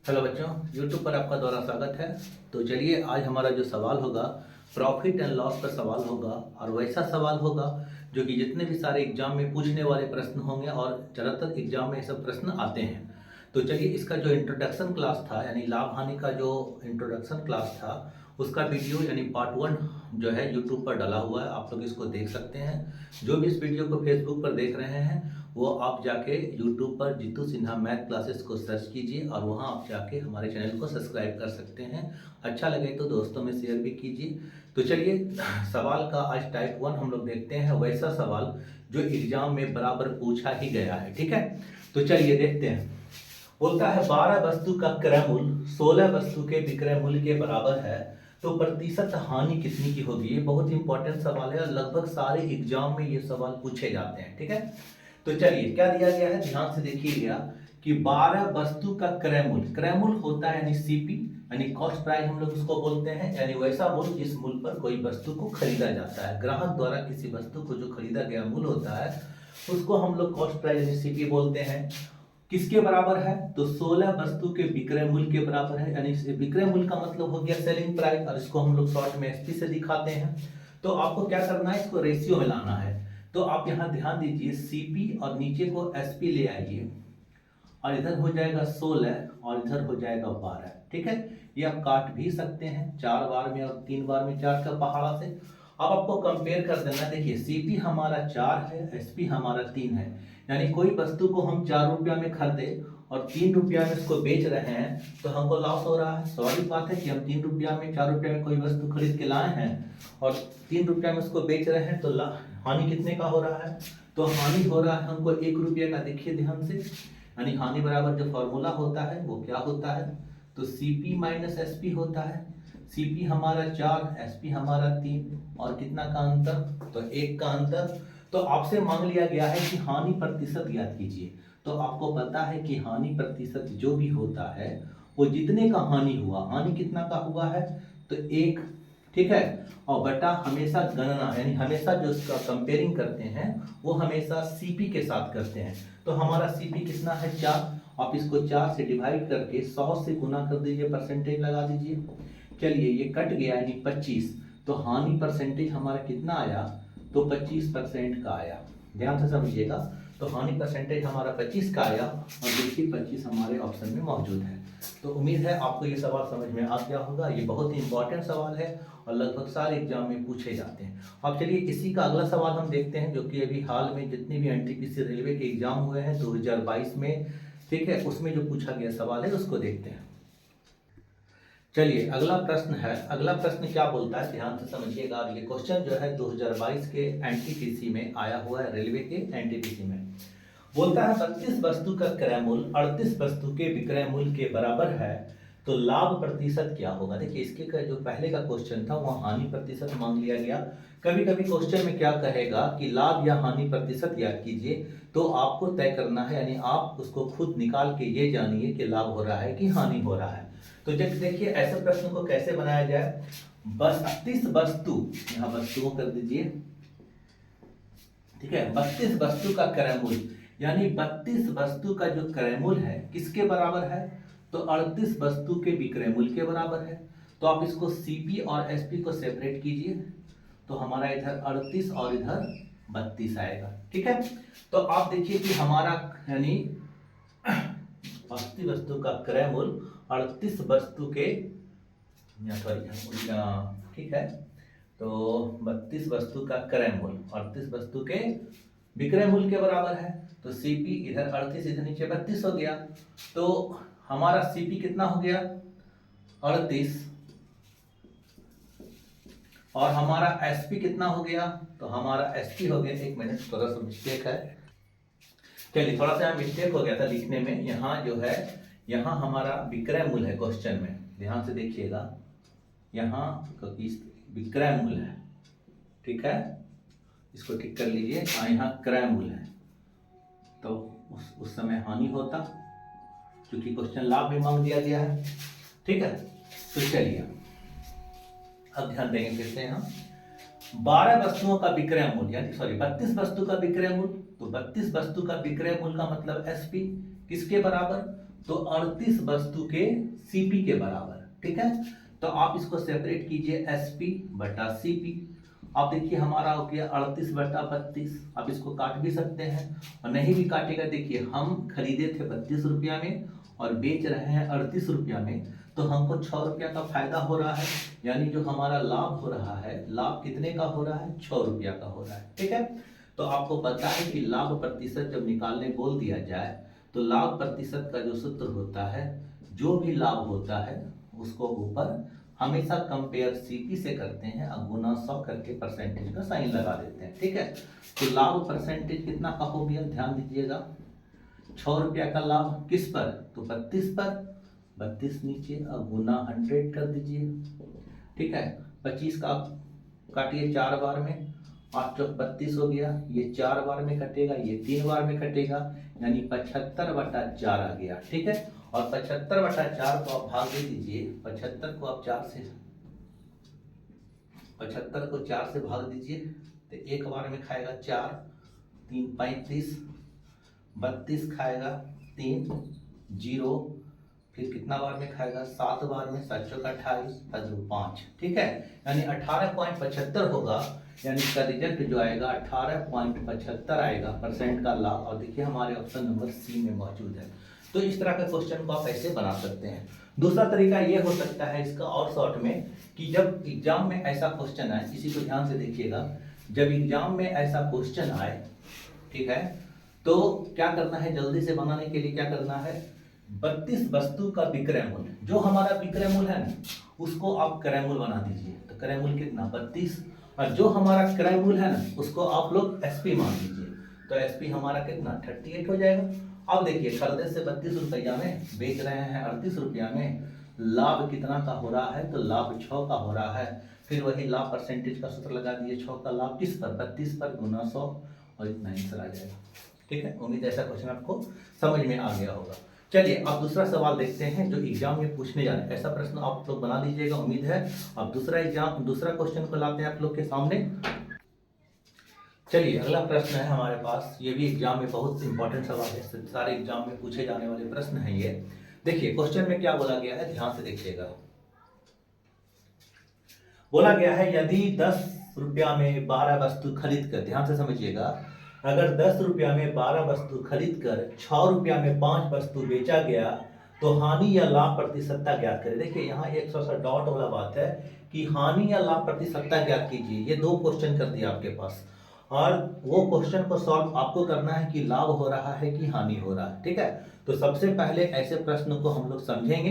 Hello बच्चों, YouTube पर आपका दोबारा स्वागत है। तो चलिए आज हमारा जो सवाल होगा प्रॉफिट एंड लॉस पर सवाल होगा और वैसा सवाल होगा जो कि जितने भी सारे एग्जाम में पूछने वाले प्रश्न होंगे और ज़्यादातर एग्जाम में ये सब प्रश्न आते हैं। तो चलिए इसका जो इंट्रोडक्शन क्लास था यानी लाभ हानि का जो इंट्रोडक्शन क्लास था उसका वीडियो यानी पार्ट 1 जो है यूट्यूब पर डाला हुआ है, आप लोग इसको देख सकते हैं। जो भी इस वीडियो को फेसबुक पर देख रहे हैं वो आप जाके यूट्यूब पर जीतू सिन्हा मैथ क्लासेस को सर्च कीजिए और वहाँ आप जाके हमारे चैनल को सब्सक्राइब कर सकते हैं। अच्छा लगे तो दोस्तों में शेयर भी कीजिए। तो चलिए सवाल का आज टाइप 1 हम लोग देखते हैं, वैसा सवाल जो एग्जाम में बराबर पूछा ही गया है। ठीक है, तो चलिए देखते हैं। बोलता है 12 वस्तु का क्रय मूल्य 16 वस्तु के विक्रय मूल्य के बराबर है तो प्रतिशत हानि कितनी की होगी। ये बहुत इंपॉर्टेंट सवाल है और लगभग सारे एग्जाम में ये सवाल पूछे जाते हैं। ठीक है, तो चलिए क्या दिया गया है ध्यान से देखिएगा कि 12 वस्तु का क्रय मूल्य होता है यानी सीपी यानी कॉस्ट प्राइस हम लोग उसको बोलते हैं, यानी वैसा मूल्य जिस मूल्य पर कोई वस्तु को खरीदा जाता है। ग्राहक द्वारा किसी वस्तु को जो खरीदा गया मूल्य होता है उसको हम लोग कॉस्ट प्राइस यानी सीपी बोलते हैं। किसके बराबर है तो 16 वस्तु के विक्रय मूल्य के बराबर है, यानी विक्रय मूल्य का मतलब हो गया सेलिंग प्राइस और इसको हम लोग शॉर्ट में एसपी से दिखाते हैं। तो आपको क्या करना है, इसको रेशियो में लाना है। तो आप यहाँ ध्यान दीजिए सीपी और नीचे को एसपी ले आइए और इधर हो जाएगा 16 और इधर हो जाएगा 12। ठीक है, ये आप काट भी सकते हैं 4 बार में और 3 बार में 4 का पहाड़ा से। अब आपको कंपेयर कर देना। देखिए सीपी हमारा 4 है, एसपी हमारा 3 है, यानी कोई वस्तु को हम 4 रुपया में खरीदे और 3 रुपया में इसको बेच रहे हैं तो हमको लॉस हो रहा है। स्वाभाविक बात है कि हम 3 रुपया में 4 रुपया में कोई वस्तु खरीद के लाए हैं और 3 रुपया में उसको बेच रहे हैं तो हानि कितने का हो रहा है, तो हानि हो रहा है हमको 1 रुपये का। देखिए ध्यान से, यानी हानि बराबर जो फॉर्मूला होता है वो क्या होता है तो सीपी माइनस एसपी होता है। सीपी हमारा 4, एसपी हमारा 3 और कितना का अंतर तो 1 का अंतर। तो आपसे मांग लिया गया है कि हानि प्रतिशत ज्ञात कीजिए। तो आपको पता है कि हानि प्रतिशत जो भी होता है वो जितने का हानि हुआ, हानि कितना का हुआ है तो 1। ठीक है, और बटा हमेशा गणना यानी हमेशा जो इसका कंपेयरिंग करते हैं वो हमेशा सीपी के साथ करते हैं। तो हमारा सीपी कितना है 4, आप इसको 4 से डिवाइड करके 100 से गुना कर दीजिए, परसेंटेज लगा दीजिए। चलिए ये कट गया यानी 25, तो हानि परसेंटेज हमारा कितना आया तो 25% का आया। ध्यान से समझिएगा, तो हानि परसेंटेज हमारा 25 का आया और देखिए 25 हमारे ऑप्शन में मौजूद है। तो उम्मीद है आपको ये सवाल समझ में आ गया होगा। ये बहुत ही इंपॉर्टेंट सवाल है और लगभग सारे एग्जाम में पूछे जाते हैं। अब चलिए इसी का अगला सवाल हम देखते हैं जो कि अभी हाल में जितने भी एनटीपीसी रेलवे के एग्जाम हुए हैं 2022 में, ठीक है, उसमें जो पूछा गया सवाल है उसको देखते हैं। चलिए अगला प्रश्न है। अगला प्रश्न क्या बोलता है ध्यान से समझिएगा। ये क्वेश्चन जो है 2022 के एनटीपीसी में आया हुआ है, रेलवे के एनटीपीसी में। बोलता है 32 वस्तु का क्रय मूल्य 38 वस्तु के विक्रय मूल्य के बराबर है तो लाभ प्रतिशत क्या होगा। देखिए इसके का जो पहले का क्वेश्चन था वह हानि प्रतिशत मांग लिया गया। कभी कभी क्वेश्चन में क्या कहेगा कि लाभ या हानि प्रतिशत याद कीजिए, तो आपको तय करना है, यानी आप उसको खुद निकाल के ये जानिए कि लाभ हो रहा है कि हानि हो रहा है। तो जब देखिए ऐसे प्रश्न को कैसे बनाया जाए। 32 वस्तु, यहाँ वस्तुओं कर दीजिए। ठीक है, 32 वस्तु का क्रय मूल्य यानी 32 वस्तु का जो क्रय मूल्य है किसके बराबर है तो 38 वस्तु के विक्रय मूल्य के बराबर है। तो आप इसको सीपी और एसपी को सेपरेट कीजिए तो हमारा इधर 38 और इधर 32 आएगा। ठीक है, तो आप देखिए कि हमारा यानी 80 वस्तु का क्रय मूल्य 38 वस्तु के ठीक है, तो 32 वस्तु का क्रय मूल्य 38 वस्तु के विक्रय मूल्य के बराबर है। तो सीपी इधर 38 इधर नीचे 32 हो गया, तो हमारा सीपी कितना हो गया 38 और हमारा एसपी कितना हो गया तो हमारा एसपी हो गया, एक मिनट थोड़ा सा मिस्टेक है, चलिए थोड़ा सा मिस्टेक हो गया था लिखने में। यहाँ जो है यहाँ हमारा विक्रय मूल्य है क्वेश्चन में, ध्यान से देखिएगा, यहाँ विक्रय मूल्य है। ठीक है, इसको ठीक कर लीजिए, यहाँ क्रय मूल्य है तो उस समय हानि होता क्योंकि क्वेश्चन लाभ भी मांग दिया गया है। ठीक है, तो चलिए अब ध्यान देंगे फिर से यहाँ 12 वस्तुओं का विक्रय मूल्य यानी 32 वस्तु का विक्रय मूल्य, तो 32 वस्तु का विक्रय मूल्य का मतलब एसपी किसके बराबर तो 38 वस्तु के सीपी के बराबर। ठीक है, तो आप इसको सेपरेट कीजिए एसपी बटा सीपी। आप देखिए हमारा हो गया 38 बटा 32। आप इसको काट भी सकते हैं और नहीं भी काटेगा, देखिए हम खरीदे थे 32 रुपया में और बेच रहे हैं 38 रुपया में, तो हमको 6 रुपया का फायदा हो रहा है, यानी जो हमारा लाभ हो रहा है, लाभ कितने का हो रहा है, 6 रुपया का हो रहा है। ठीक है, तो आपको पता है कि लाभ प्रतिशत जब निकालने बोल दिया जाए तो लाभ प्रतिशत का जो सूत्र होता है, जो भी लाभ होता है उसको ऊपर हमेशा कंपेयर सीपी से करते हैं और गुना 100 करके परसेंटेज का साइन लगा देते हैं। ठीक है, तो लाभ परसेंटेज कितना का हो गया, ध्यान दीजिएगा, 6 रुपया का लाभ किस पर, तो 32 पर, 32 नीचे और गुना 100 कर दीजिए। ठीक है, 25 का काटिए 4 बार में, 8 चौक 32 हो गया, ये 4 बार में कटेगा, ये 3 बार में कटेगा, यानी 75 बटा 4 आ गया। ठीक है, और 75 बटा 4 को आप भाग दे दीजिए, 75 को आप 4 से 75 को 4 से भाग दीजिए तो एक बार में खाएगा 4, 3 35, 32 खाएगा 3 0, फिर कितना बार में खाएगा 7 बार में, 7 चौक 28 5। ठीक है, यानी 18.75 होगा, यानी इसका रिजल्ट जो आएगा 18.75 आएगा परसेंट का लाभ। और देखिए हमारे ऑप्शन नंबर सी में मौजूद है। तो इस तरह का क्वेश्चन को आप ऐसे बना सकते हैं। दूसरा तरीका ये हो सकता है इसका और शॉर्ट में, कि जब एग्जाम में ऐसा क्वेश्चन आए, इसी को ध्यान से देखिएगा, जब एग्जाम में ऐसा क्वेश्चन आए, ठीक है, तो क्या करना है, जल्दी से बनाने के लिए क्या करना है, 32 वस्तु का विक्रय मूल्य, जो हमारा विक्रय मूल्य है ना, उसको आप क्रय मूल्य बना दीजिए। तो क्रय मूल्य कितना 32, और जो हमारा क्रय मूल्य है ना, उसको आप लोग एसपी मान लीजिए। तो एसपी हमारा कितना 38 हो जाएगा। अब देखिए खरीदे से 32 रुपया में, बेच रहे हैं 38 रुपया में, लाभ कितना का हो रहा है, तो लाभ 6 का हो रहा है। फिर वही लाभ परसेंटेज का सूत्र लगा दिए, 6 का लाभ किस पर, 32 पर, गुना 100, और इतना आंसर आ जाएगा। ठीक है, उम्मीद ऐसा क्वेश्चन आपको समझ में आ गया होगा। चलिए अब दूसरा सवाल देखते हैं जो एग्जाम में पूछने जा रहे हैं। ऐसा प्रश्न आप लोग बना लीजिएगा, उम्मीद है। अब दूसरा क्वेश्चन को लाते हैं आप लोग के सामने। चलिए अगला प्रश्न है हमारे पास, ये भी एग्जाम में बहुत इंपॉर्टेंट सवाल है, सारे एग्जाम में पूछे जाने वाले प्रश्न है ये। देखिए क्वेश्चन में क्या बोला गया है, ध्यान से देखिएगा। बोला गया है यदि 10 रुपया में 12 वस्तु खरीद कर, ध्यान से समझिएगा, अगर 10 रुपया में 12 वस्तु खरीद कर 6 रुपया में 5 वस्तु बेचा गया तो हानि या लाभ प्रतिशतता ज्ञात करें। देखिए यहाँ एक सा डॉट वाला बात है कि हानि या लाभ प्रतिशतता ज्ञात कीजिए। ये 2 क्वेश्चन कर दिया आपके पास, और वो क्वेश्चन को सॉल्व आपको करना है कि लाभ हो रहा है कि हानि हो रहा है। ठीक है, तो सबसे पहले ऐसे प्रश्न को हम लोग समझेंगे।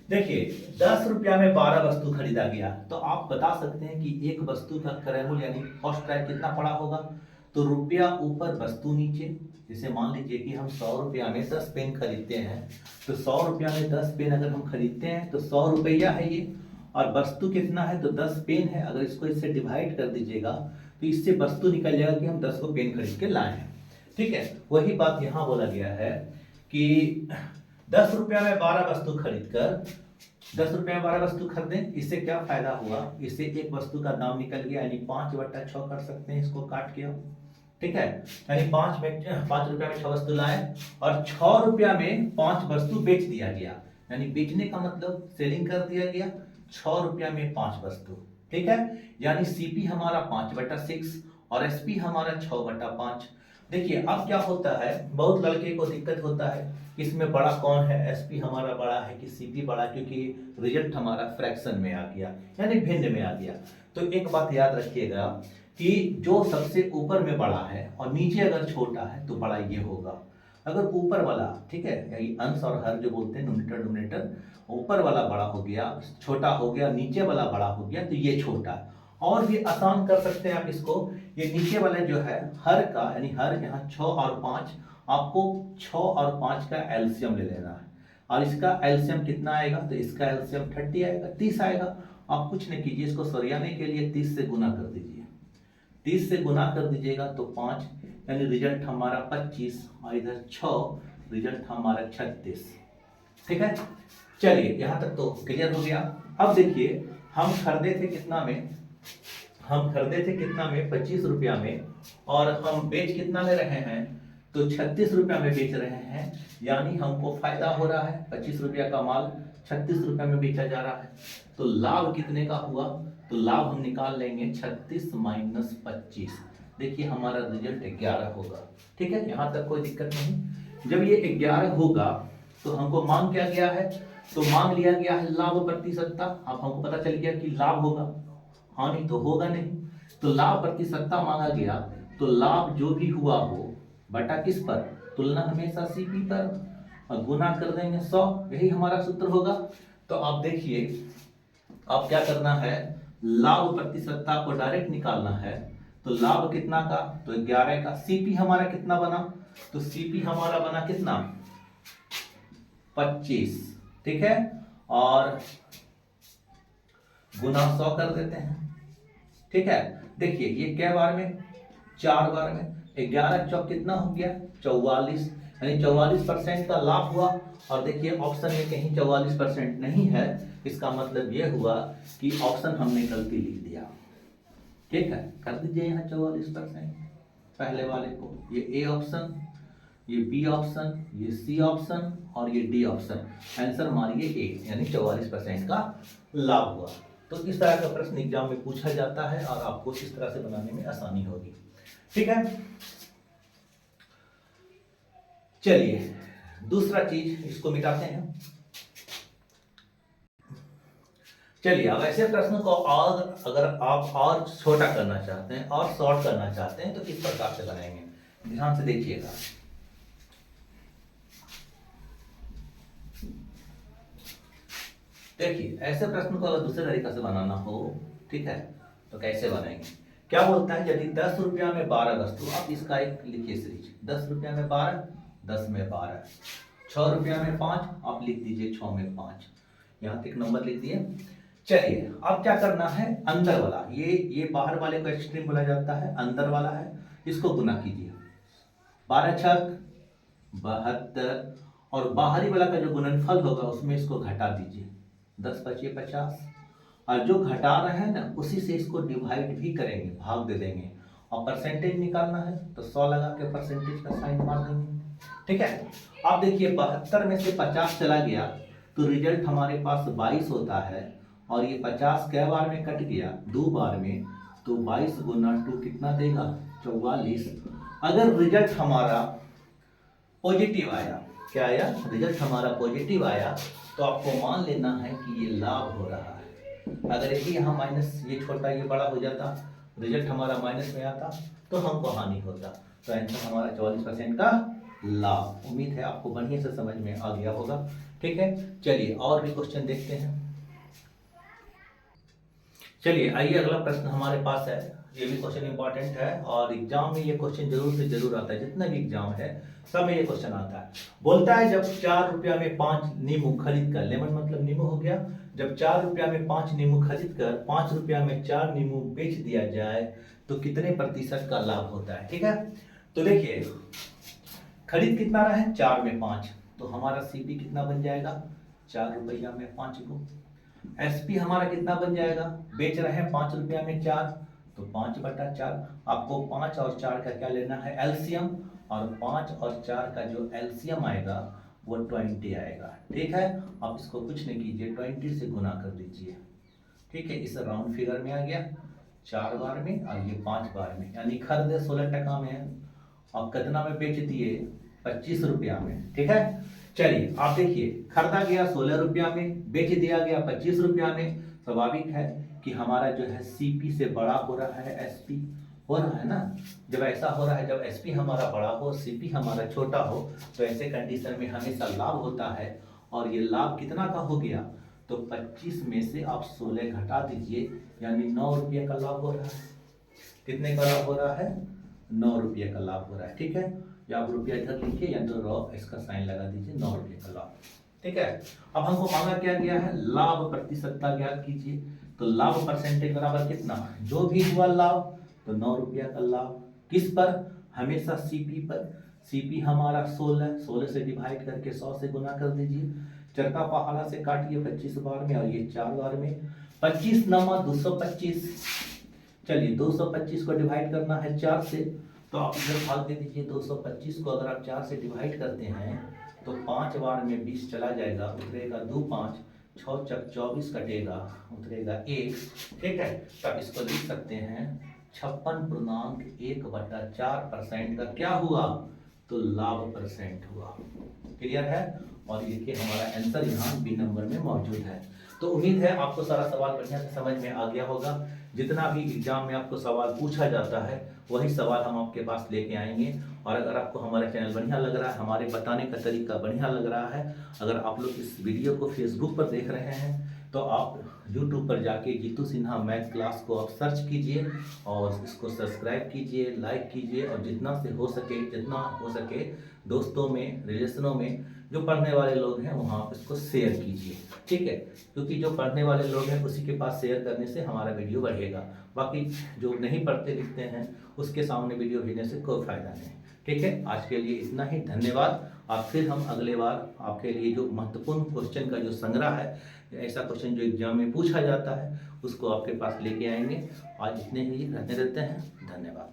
देखिए 10 रुपया में 12 वस्तु खरीदा गया, तो आप बता सकते हैं कि एक वस्तु का क्रय मूल्य यानी कॉस्ट प्राइस कितना पड़ा होगा, तो रुपया ऊपर वस्तु नीचे। जैसे मान लीजिए कि हम 100 रुपया में 10 पेन खरीदते हैं, तो 100 रुपया में 10 पेन अगर हम खरीदते हैं तो 100 रुपया है ये, और वस्तु कितना है, तो 10 पेन है। अगर इसको इससे डिवाइड कर दीजिएगा तो इससे वस्तु निकल जाएगा कि हम 10 को पेन खरीद के लाए हैं। ठीक है, वही बात यहाँ बोला गया है कि 10 रुपया में 12 वस्तु खरीद कर, 10 रुपया में 12 वस्तु खरीदें, इससे क्या फायदा हुआ, इससे एक वस्तु का दाम निकल गया, यानी 5 बटा 6 कर सकते हैं इसको काट के। ठीक है, यानी 5 रुपया में 6 वस्तु लाए और 6 रुपया में 5 वस्तु बेच दिया गया, यानी बेचने का मतलब सेलिंग कर दिया गया 6 रुपया में 5 वस्तु। ठीक है, यानी सीपी हमारा 5 बटा 6 और एसपी हमारा 6 बटा 5। देखिए अब क्या होता है, बहुत लड़के को दिक्कत होता है इसमें बड़ा कौन है, एसपी हमारा बड़ा है कि सीपी बड़ा, क्योंकि रिजल्ट हमारा फ्रैक्शन में आ गया, यानी भिन्न में आ गया। तो एक बात याद रखिएगा कि जो सबसे ऊपर में बड़ा है और नीचे अगर छोटा है तो बड़ा ये होगा। अगर ऊपर वाला, ठीक है, यही अंश और हर जो बोलते हैं न्यूमरेटर डोमिनेटर, ऊपर वाला बड़ा हो गया, छोटा हो गया, नीचे वाला बड़ा हो गया, तो ये छोटा। और भी आसान कर सकते हैं आप इसको, ये नीचे वाले जो है हर का, यानी हर यहाँ 6 और 5, आपको 6 और 5 का एलसीएम ले लेना है, और इसका एलसीएम कितना आएगा, तो इसका एलसीएम 30 आएगा, 30 आएगा। आप कुछ नहीं कीजिए, इसको सरियाने के लिए 30 से गुना कर दीजिए, 30 से गुना कर दीजिएगा तो 5, यानी रिजल्ट हमारा 25, और इधर 6, रिजल्ट हमारा 36। ठीक है, चलिए यहाँ तक तो क्लियर हो गया। अब देखिए हम खरीदे थे कितना में, हम खरीदे थे कितना में, 25 रुपया में, और हम बेच कितना ले रहे हैं, तो 36 रुपया में बेच रहे हैं, यानी हमको फायदा हो रहा है। 25 रुपया का माल 36 रुपया में बेचा जा रहा है, तो लाभ कितने का हुआ? तो लाभ हम निकाल लेंगे 36 माइनस 25। देखिए हमारा रिजल्ट 11 होगा। ठीक है, यहाँ तक कोई दिक्कत नहीं। जब ये 11 होगा तो हमको मांग क्या गया है? तो मांग लिया गया है लाभ प्रतिशतता। अब हमको पता चल गया कि लाभ होगा, हानि तो होगा नहीं। तो लाभ प्रतिशतता मांगा गया, तो लाभ जो भी हुआ हो बटा किस पर? तुलना हमेशा सीपी पर, और गुना कर देंगे 100, यही हमारा सूत्र होगा। तो आप देखिए, अब क्या करना है, लाभ प्रतिशतता को डायरेक्ट निकालना है। तो लाभ कितना का? तो 11 का। सीपी हमारा कितना बना? तो सीपी हमारा बना कितना? 25। ठीक है, और गुना 100 कर देते हैं। ठीक है, देखिए ये क्या बार में? 4 बार में। 11 चौक कितना हो गया? 44, यानी 44% का लाभ हुआ। और देखिए ऑप्शन में कहीं 44% नहीं है, इसका मतलब यह हुआ कि ऑप्शन हमने गलती लिख दिया। ठीक है, कर दीजिए यहाँ 44% पहले वाले को। ये ए ऑप्शन, ये बी ऑप्शन, ये सी ऑप्शन और ये डी ऑप्शन। आंसर मारिए ए, यानी 44% का लाभ हुआ। तो इस तरह का प्रश्न एग्जाम में पूछा जाता है और आपको इस तरह से बनाने में आसानी होगी। ठीक है, चलिए दूसरा चीज इसको मिटाते हैं। चलिए अब ऐसे प्रश्न को और अगर आप और छोटा करना चाहते हैं और शॉर्ट करना चाहते हैं तो किस प्रकार से बनाएंगे, ध्यान से देखिएगा। देखिए ऐसे प्रश्न को अगर दूसरे तरीका से बनाना हो, ठीक है, तो कैसे बनाएंगे? क्या बोलता है, यदि 10 रुपया में 12 वस्तु, आप इसका एक लिखिए सीरीज। 10 रुपया में 12, 10 में 12, 6 रुपया में 5, आप लिख दीजिए 6 में 5, यहाँ तक नंबर लिख दिए। चलिए अब क्या करना है, अंदर वाला, ये बाहर वाले को एक्सट्रीम बोला जाता है, अंदर वाला है, इसको गुना कीजिए। 12 छक 72, और बाहरी वाला का जो गुणनफल होगा उसमें इसको घटा दीजिए। 10 बचे 50, और जो घटा रहे हैं ना उसी से इसको डिवाइड भी करेंगे, भाग दे देंगे। और परसेंटेज निकालना है तो 100 लगा के परसेंटेज का साइन मार देंगे। ठीक है, आप देखिए 72 में से 50 चला गया तो रिजल्ट हमारे पास 22 होता है। और ये 50 कै बार में कट गया? 2 बार में। तो 22 गुना 2 कितना देगा? 44। अगर रिजल्ट हमारा पॉजिटिव आया, क्या आया? रिजल्ट हमारा पॉजिटिव आया, तो आपको मान लेना है कि ये लाभ हो रहा है। अगर यही यहाँ माइनस, ये छोटा ये बड़ा हो जाता, रिजल्ट हमारा माइनस में आता, तो हमको हानि होता। तो आंसर हमारा 44% का लाभ। उम्मीद है आपको बढ़िया से समझ में आ गया होगा। ठीक है, चलिए और भी क्वेश्चन देखते हैं। चलिए आइए, अगला प्रश्न हमारे पास है। ये भी क्वेश्चन इंपॉर्टेंट है और एग्जाम में ये क्वेश्चन जरूर से जरूर आता है। जितना भी एग्जाम है सब में ये क्वेश्चन आता है। बोलता है जब 4 रुपया में 5 नींबू खरीद कर, लेमन मतलब नींबू हो गया, जब 4 रुपया में 5 नींबू खरीद कर 5 रुपया में 4 नींबू बेच दिया जाए तो कितने प्रतिशत का लाभ होता है? ठीक है, तो देखिए खरीद कितना रहा है? 4 में 5, तो हमारा सीपी कितना बन जाएगा? 4 रुपया में 5 को। एसपी हमारा कितना बन जाएगा? बेच रहे हैं 5 रुपया में 4, तो 5/4। आपको 5 और 4 का क्या लेना है? एलसीएम। और 5 और 4 का जो एलसीएम आएगा वो 20 आएगा। ठीक है, आप इसको कुछ नहीं कीजिए, 20 से गुना कर दीजिए। ठीक है, इस राउंड फिगर में आ गया 4 बार में और ये 5 बार में, यानी खरीदे 16 टका में है और कितना में बेच दिए? 25 रुपया में। ठीक है, चलिए आप देखिए, खरीदा गया 16 रुपया में, बेच दिया गया 25 रुपया में। स्वाभाविक है कि हमारा जो है सीपी से बड़ा हो रहा है एसपी, हो रहा है ना। जब ऐसा हो रहा है, जब एसपी हमारा बड़ा हो सीपी हमारा छोटा हो, तो ऐसे कंडीशन में हमेशा लाभ होता है। और ये लाभ कितना का हो गया? तो 25 में से आप 16 घटा दीजिए, यानी 9 रुपये का लाभ हो रहा है। कितने का लाभ हो रहा है? 9 रुपये का लाभ हो रहा है। ठीक है, या आप रुपया इधर लिखिए या तो रॉ इसका साइन लगा दीजिए, 9 रुपये का लाभ। ठीक है, अब हमको मांगा क्या गया है? लाभ प्रतिशतता ज्ञात कीजिए। तो लाभ परसेंटेज बराबर कितना? जो भी हुआ लाभ, तो 9 रुपया का लाभ। किस पर? हमेशा सीपी पर। सीपी हमारा 16 से डिवाइड करके 100 से गुना कर दीजिए। चरका पहाड़ा से काटिए 25 बार में और ये 4 बार में। 25 नमा 225। चलिए 225 को डिवाइड करना है 4 से, तो आप इधर भाग दे दीजिए। 225 को अगर आप 4 से डिवाइड करते हैं तो 5 बार में 20 चला जाएगा, उतरेगा 2 5, 6 चक 24 कटेगा, उतरेगा 1। ठीक है, तो आप इसको लिख सकते हैं 56.1/4% का क्या हुआ, तो लाभ परसेंट हुआ। क्लियर है। और देखिए हमारा आंसर यहाँ बी नंबर में मौजूद है। तो उम्मीद है आपको सारा सवाल बढ़िया से समझ में आ गया होगा। जितना भी एग्जाम में आपको सवाल पूछा जाता है वही सवाल हम आपके पास लेके आएंगे। और अगर आपको हमारा चैनल बढ़िया लग रहा है, हमारे बताने का तरीका बढ़िया लग रहा है, अगर आप लोग इस वीडियो को फेसबुक पर देख रहे हैं तो आप यूट्यूब पर जाके जीतू सिन्हा मैथ क्लास को आप सर्च कीजिए और इसको सब्सक्राइब कीजिए, लाइक कीजिए, और जितना हो सके दोस्तों में, रिलेशनों में जो पढ़ने वाले लोग हैं वहाँ आप इसको शेयर कीजिए। ठीक है, क्योंकि जो पढ़ने वाले लोग हैं उसी के पास शेयर करने से हमारा वीडियो बढ़ेगा। बाकी जो नहीं पढ़ते लिखते हैं उसके सामने वीडियो भेजने से कोई फ़ायदा नहीं। ठीक है, आज के लिए इतना ही, धन्यवाद। आप फिर हम अगले बार आपके लिए जो महत्वपूर्ण क्वेश्चन का जो संग्रह है, ऐसा क्वेश्चन जो एग्जाम में पूछा जाता है उसको आपके पास लेके आएंगे। आज इतने ही रहने देते हैं। धन्यवाद।